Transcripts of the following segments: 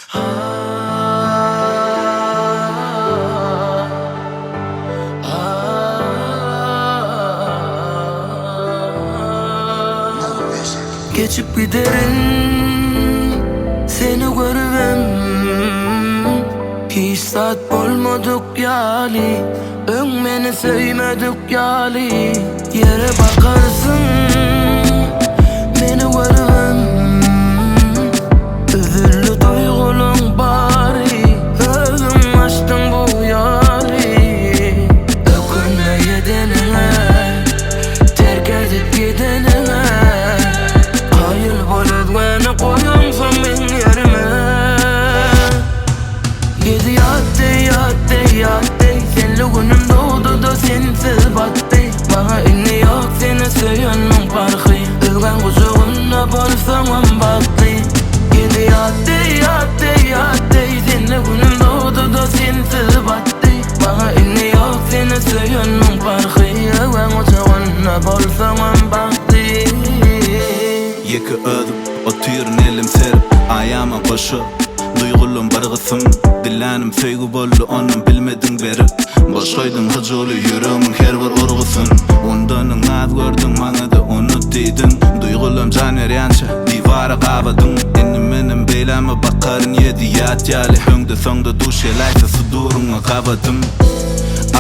Geçip giderim seni görüvem. Hiç saat bolmadık yali, öňmeni söymedik yali. Yere bakarsın meni görüvem. Üzüllü duygulun bari, özüm açtın bu yali. Ökünme yedenine, terk edip gidenine. Hayır bolad beni koyuyorsun ben yerime. Gidi yat senli günüm doğdu da sensiz battı. Bana inni yok seni söyönün farkı. Ölgen kucağına bolsam baktı. Gidi yat senli günüm doğdu da sensiz battı. Bana inni yok seni söyönün farkı. Ölgen kucağına bolsam baktı. Yeki ödüm, otuyrun elim serip, ayama koşup duygulum bargısım, dillanim söýgü boldy, onun bilmedin berip. Boş koydun hıcılı yüreğimin her bir urgusun. Ondanın az gördün, maňa da unut diýdin. Duygulum can verýänçe divara gabadın. Inni menim beýleme bakaryn yedi ýat ýaly. Öňde soňda duş elaýsa suduruňa gabadım.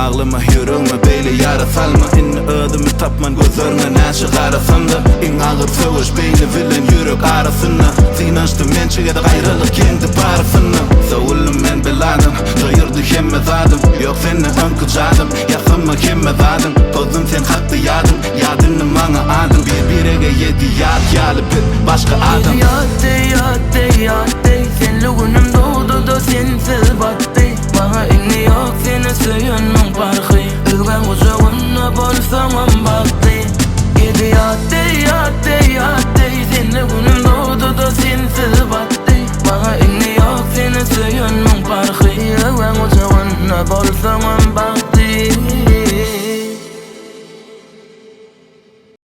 Ağlama yüreğime beyle yara salma. Inni ödümü tapman gözlerine näçe garasanda. En ağır söwüş beýni bilen yürek arasynda. Sinaşdym men çegede gaýralyk kendi barasynda. Sowullum men beladım, doýurdy hemme zadym. Ýok seni öňküjadym, ýasynma kemme zadym. Gözüm sen hakdy ýadym, ýadyny maňa adym. Bir-birege yedi ýat ýaly bir başga adam. Yat senli günüm doğdu da sensiz battı. Bana inni yok seni söyönün farkı. Ölgen kucağına bolsam baktı. Gidi yat senli günüm doğdu da sensiz battı. Bana inni yok seni söyönün farkı. Ölgen kucağına bolsam